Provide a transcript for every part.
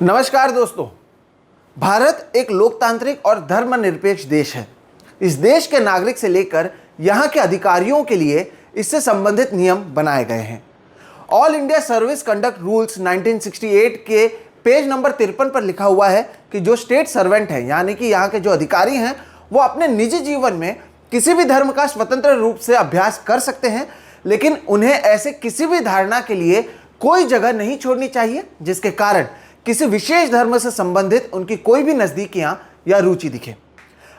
नमस्कार दोस्तों। भारत एक लोकतांत्रिक और धर्मनिरपेक्ष देश है। इस देश के नागरिक से लेकर यहाँ के अधिकारियों के लिए इससे संबंधित नियम बनाए गए हैं। All India service conduct rules 1968 के पेज नंबर 53 पर लिखा हुआ है कि जो स्टेट सर्वेंट हैं यानी कि यहाँ के जो अधिकारी हैं वो अपने निजी जीवन में किसी भी धर्म का स्वतंत्र रूप से अभ्यास कर सकते हैं, लेकिन उन्हें ऐसे किसी भी धारणा के लिए कोई जगह नहीं छोड़नी चाहिए जिसके कारण किसी विशेष धर्म से संबंधित उनकी कोई भी नज़दीकियां या रुचि दिखे।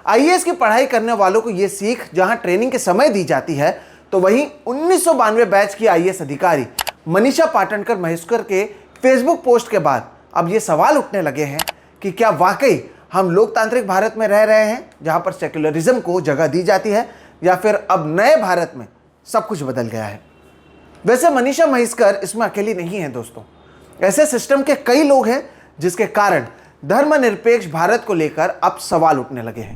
आईएएस की पढ़ाई करने वालों को ये सीख जहां ट्रेनिंग के समय दी जाती है, तो वहीं 1992 बैच की आईएएस अधिकारी मनीषा पाटणकर महेश्वर के फेसबुक पोस्ट के बाद अब ये सवाल उठने लगे हैं कि क्या वाकई हम लोकतांत्रिक भारत में रह रहे हैं जहां पर सेक्युलरिज्म को जगह दी जाती है, या फिर अब नए भारत में सब कुछ बदल गया है। वैसे मनीषा महेश्वर इसमें अकेली नहीं है दोस्तों। ऐसे सिस्टम के कई लोग हैं जिसके कारण धर्मनिरपेक्ष भारत को लेकर अब सवाल उठने लगे हैं।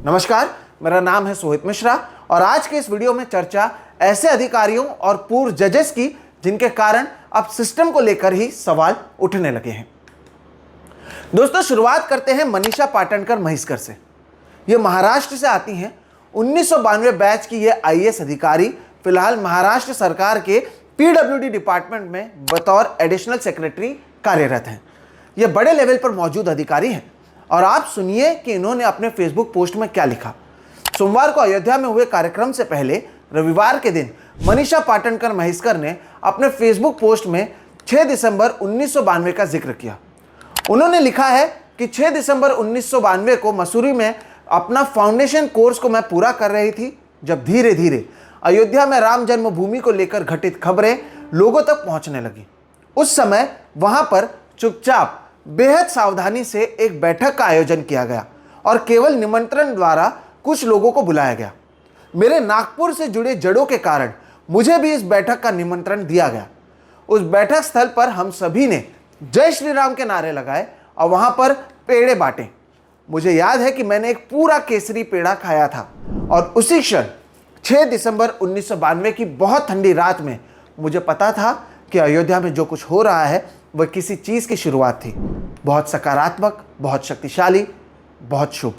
नमस्कार, मेरा नाम है सोहित मिश्रा और आज के इस वीडियो में चर्चा ऐसे अधिकारियों और पूर्व जजेस की जिनके कारण अब सिस्टम को लेकर ही सवाल उठने लगे हैं। दोस्तों, शुरुआत करते हैं मनीषा पाटणकर महेश्वर से। ये महाराष्ट्र से आती हैं। 1992 बैच की ये आईएएस अधिकारी फिलहाल महाराष्ट्र सरकार के पीडब्ल्यूडी डिपार्टमेंट में बतौर एडिशनल सेक्रेटरी कार्यरत हैं। ये बड़े लेवल पर मौजूद अधिकारी हैं और आप सुनिए कि इन्होंने अपने फेसबुक पोस्ट में क्या लिखा। सोमवार को अयोध्या में हुए कार्यक्रम से पहले रविवार के दिन मनीषा पाटणकर महेश्वर ने अपने फेसबुक पोस्ट में 6 दिसंबर 1992 का जिक्र किया। उन्होंने लिखा है कि 6 दिसंबर 1992 को मसूरी में अपना फाउंडेशन कोर्स को मैं पूरा कर रही थी जब धीरे धीरे अयोध्या में राम जन्मभूमि को लेकर घटित खबरें लोगों तक पहुंचने लगी। उस समय वहां पर चुपचाप बेहद सावधानी से एक बैठक का आयोजन किया गया और केवल निमंत्रण द्वारा कुछ लोगों को बुलाया गया। मेरे नागपुर से जुड़े जड़ों के कारण मुझे भी इस बैठक का निमंत्रण दिया गया। उस बैठक स्थल पर हम सभी ने जय श्री राम के नारे लगाए और वहां पर पेड़े बांटे। मुझे याद है कि मैंने एक पूरा केसरी पेड़ा खाया था और उसी क्षण 6 दिसंबर 1992 की बहुत ठंडी रात में मुझे पता था कि अयोध्या में जो कुछ हो रहा है वह किसी चीज़ की शुरुआत थी, बहुत सकारात्मक, बहुत शक्तिशाली, बहुत शुभ।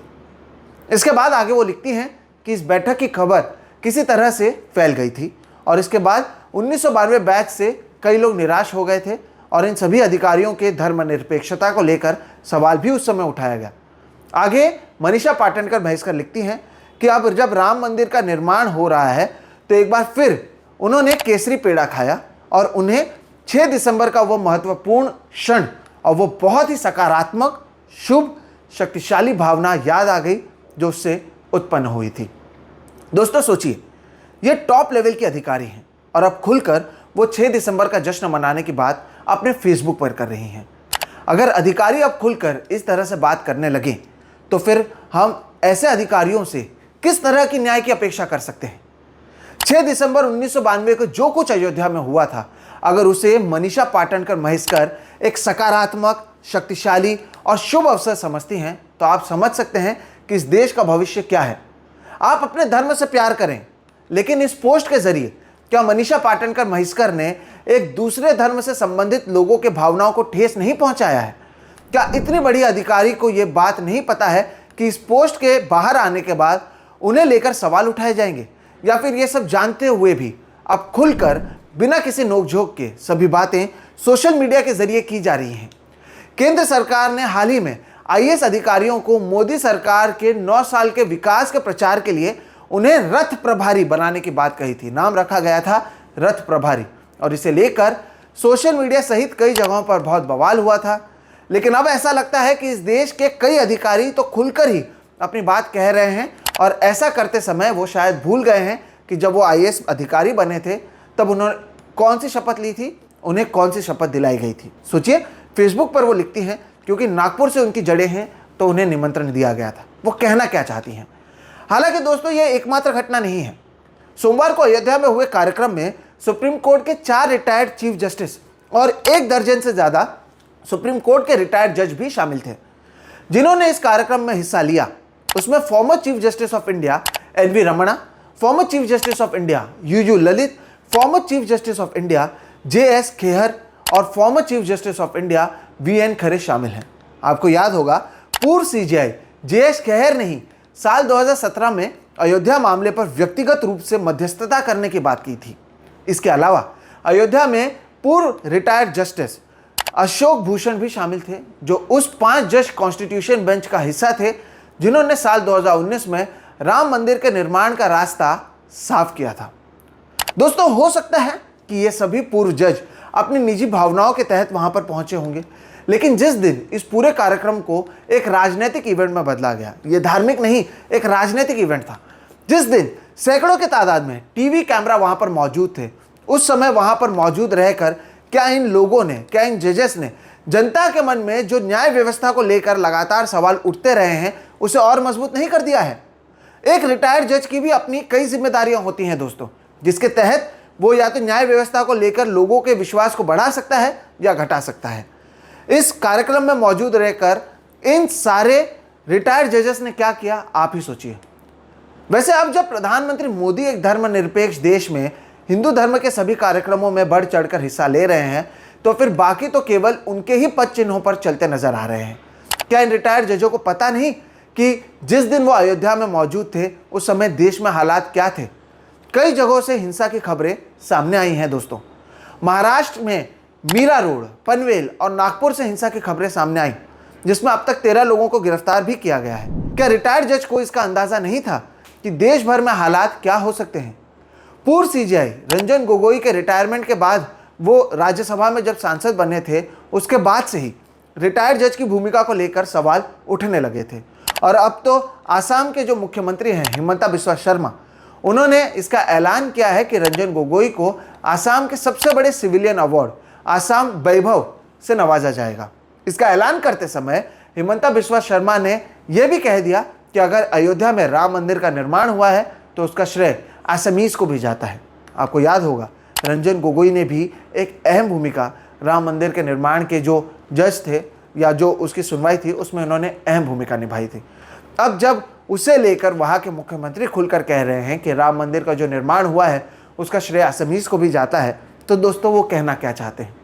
इसके बाद आगे वो लिखती हैं कि इस बैठक की खबर किसी तरह से फैल गई थी और इसके बाद 1992 बैच से कई लोग निराश हो गए थे और इन सभी अधिकारियों के धर्मनिरपेक्षता को लेकर सवाल भी उस समय उठाया गया। आगे मनीषा पाटणकर महेश्वर लिखती हैं कि अब जब राम मंदिर का निर्माण हो रहा है तो एक बार फिर उन्होंने केसरी पेड़ा खाया और उन्हें 6 दिसंबर का वो महत्वपूर्ण क्षण और वो बहुत ही सकारात्मक, शुभ, शक्तिशाली भावना याद आ गई जो उससे उत्पन्न हुई थी। दोस्तों सोचिए, ये टॉप लेवल के अधिकारी हैं और अब खुलकर वो 6 दिसंबर का जश्न मनाने की बात अपने फेसबुक पर कर रही हैं। अगर अधिकारी अब खुलकर इस तरह से बात करने लगे तो फिर हम ऐसे अधिकारियों से किस तरह की न्याय की अपेक्षा कर सकते हैं। 6 दिसंबर 1992 को जो कुछ अयोध्या में हुआ था, अगर उसे मनीषा पाटणकर महेश्वर एक सकारात्मक, शक्तिशाली और शुभ अवसर समझती हैं तो आप समझ सकते हैं कि इस देश का भविष्य क्या है। आप अपने धर्म से प्यार करें, लेकिन इस पोस्ट के जरिए क्या मनीषा पाटणकर महेश्वर ने एक दूसरे धर्म से संबंधित लोगों के भावनाओं को ठेस नहीं पहुंचाया है? क्या इतनी बड़ी अधिकारी को यह बात नहीं पता है कि इस पोस्ट के बाहर आने के बाद उन्हें लेकर सवाल उठाए जाएंगे, या फिर ये सब जानते हुए भी अब खुलकर बिना किसी नोकझोंक के सभी बातें सोशल मीडिया के जरिए की जा रही हैं? केंद्र सरकार ने हाल ही में आईएएस अधिकारियों को मोदी सरकार के 9 साल के विकास के प्रचार के लिए उन्हें रथ प्रभारी बनाने की बात कही थी। नाम रखा गया था रथ प्रभारी और इसे लेकर सोशल मीडिया सहित कई जगहों पर बहुत बवाल हुआ था। लेकिन अब ऐसा लगता है कि इस देश के कई अधिकारी तो खुलकर ही अपनी बात कह रहे हैं और ऐसा करते समय वो शायद भूल गए हैं कि जब वो आईएएस अधिकारी बने थे तब उन्होंने कौन सी शपथ ली थी, उन्हें कौन सी शपथ दिलाई गई थी। सोचिए, फेसबुक पर वो लिखती हैं क्योंकि नागपुर से उनकी जड़ें हैं तो उन्हें निमंत्रण दिया गया था। वो कहना क्या चाहती हैं? हालांकि दोस्तों, ये एकमात्र घटना नहीं है। सोमवार को अयोध्या में हुए कार्यक्रम में सुप्रीम कोर्ट के 4 रिटायर्ड चीफ जस्टिस और 1 दर्जन से ज़्यादा सुप्रीम कोर्ट के रिटायर्ड जज भी शामिल थे जिन्होंने इस कार्यक्रम में हिस्सा लिया। उसमें former chief justice of India N V Ramana, former chief justice of India U U Lalit, former chief justice of India J S Khehar और former chief justice of India V N Khare शामिल हैं। आपको याद होगा पूर्व सीजेआई जेएस खेहर ने ही साल 2017 में अयोध्या मामले पर व्यक्तिगत रूप से मध्यस्थता करने की बात की थी। इसके अलावा अयोध्या में पूर्व रिटायर्ड जस्टिस अशोक भूषण भी शामिल थे, जो उस 5 जज कॉन्स्टिट्यूशन बेंच का हिस्सा थे जिन्होंने साल 2019 में राम मंदिर के निर्माण का रास्ता साफ किया था। दोस्तों, हो सकता है कि ये सभी पूर्व जज अपनी निजी भावनाओं के तहत वहां पर पहुंचे होंगे, लेकिन जिस दिन इस पूरे कार्यक्रम को एक राजनीतिक इवेंट में बदला गया, ये धार्मिक नहीं एक राजनीतिक इवेंट था, जिस दिन सैकड़ों की तादाद में टीवी कैमरा वहां पर मौजूद थे, उस समय वहां पर मौजूद रहकर क्या इन लोगों ने, क्या इन जजेस ने जनता के मन में जो न्याय व्यवस्था को लेकर लगातार सवाल उठते रहे हैं उसे और मजबूत नहीं कर दिया है? एक रिटायर्ड जज की भी अपनी कई जिम्मेदारियां होती हैं दोस्तों, जिसके तहत वो या तो न्याय व्यवस्था को लेकर लोगों के विश्वास को बढ़ा सकता है या घटा सकता है। इस कार्यक्रम में मौजूद रहकर इन सारे रिटायर्ड जजेस ने क्या किया, आप ही सोचिए। वैसे अब जब प्रधानमंत्री मोदी एक धर्मनिरपेक्ष देश में हिंदू धर्म के सभी कार्यक्रमों में बढ़ चढ़कर हिस्सा ले रहे हैं, तो फिर बाकी तो केवल उनके ही पद चिन्हों पर चलते नजर आ रहे हैं। क्या इन रिटायर्ड जजों को पता नहीं कि जिस दिन वो अयोध्या में मौजूद थे उस समय देश में हालात क्या थे? कई जगहों से हिंसा की खबरें सामने आई हैं दोस्तों। महाराष्ट्र में मीरा रोड, पनवेल और नागपुर से हिंसा की खबरें सामने आई, जिसमें अब तक 13 लोगों को गिरफ्तार भी किया गया है। क्या रिटायर्ड जज को इसका अंदाजा नहीं था कि देश भर में हालात क्या हो सकते हैं? पूर्व सीजेआई रंजन गोगोई के रिटायरमेंट के बाद वो राज्यसभा में जब सांसद बने थे, उसके बाद से ही रिटायर्ड जज की भूमिका को लेकर सवाल उठने लगे थे। और अब तो आसाम के जो मुख्यमंत्री हैं हिमंता बिस्वा शर्मा, उन्होंने इसका ऐलान किया है कि रंजन गोगोई को आसाम के सबसे बड़े सिविलियन अवार्ड आसाम वैभव से नवाजा जाएगा। इसका ऐलान करते समय हिमंता बिस्वा शर्मा ने यह भी कह दिया कि अगर अयोध्या में राम मंदिर का निर्माण हुआ है तो उसका श्रेय असमीज को भी जाता है। आपको याद होगा रंजन गोगोई ने भी एक अहम भूमिका राम मंदिर के निर्माण के जो जज थे या जो उसकी सुनवाई थी उसमें उन्होंने अहम भूमिका निभाई थी। अब जब उसे लेकर वहाँ के मुख्यमंत्री खुलकर कह रहे हैं कि राम मंदिर का जो निर्माण हुआ है उसका श्रेय असमीज को भी जाता है, तो दोस्तों वो कहना क्या चाहते हैं?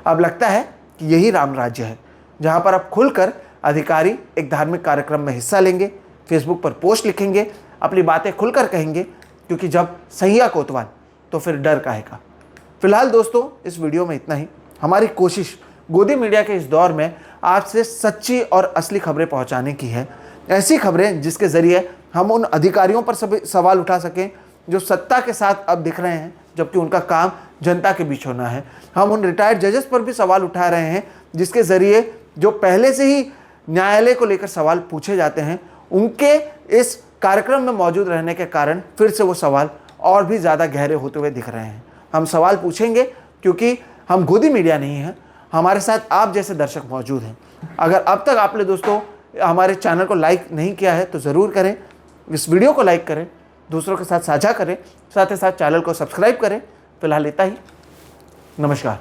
अब लगता है कि यही राम राज्य है, जहाँ पर अब खुलकर अधिकारी एक धार्मिक कार्यक्रम में हिस्सा लेंगे, फेसबुक पर पोस्ट लिखेंगे, अपनी बातें खुलकर कहेंगे, क्योंकि जब सैया कोतवाल तो फिर डर काहे का। फिलहाल दोस्तों इस वीडियो में इतना ही। हमारी कोशिश गोदी मीडिया के इस दौर में आपसे सच्ची और असली खबरें पहुंचाने की है। ऐसी खबरें जिसके ज़रिए हम उन अधिकारियों पर सभी सवाल उठा सकें जो सत्ता के साथ अब दिख रहे हैं, जबकि उनका काम जनता के बीच होना है। हम उन रिटायर्ड जजेस पर भी सवाल उठा रहे हैं जिसके ज़रिए जो पहले से ही न्यायालय को लेकर सवाल पूछे जाते हैं, उनके इस कार्यक्रम में मौजूद रहने के कारण फिर से वो सवाल और भी ज़्यादा गहरे होते हुए दिख रहे हैं। हम सवाल पूछेंगे क्योंकि हम गोदी मीडिया नहीं हैं, हमारे साथ आप जैसे दर्शक मौजूद हैं। अगर अब तक आपने दोस्तों हमारे चैनल को लाइक नहीं किया है तो ज़रूर करें, इस वीडियो को लाइक करें, दूसरों के साथ साझा करें, साथ ही साथ चैनल को सब्सक्राइब करें। फिलहाल इतना ही। नमस्कार।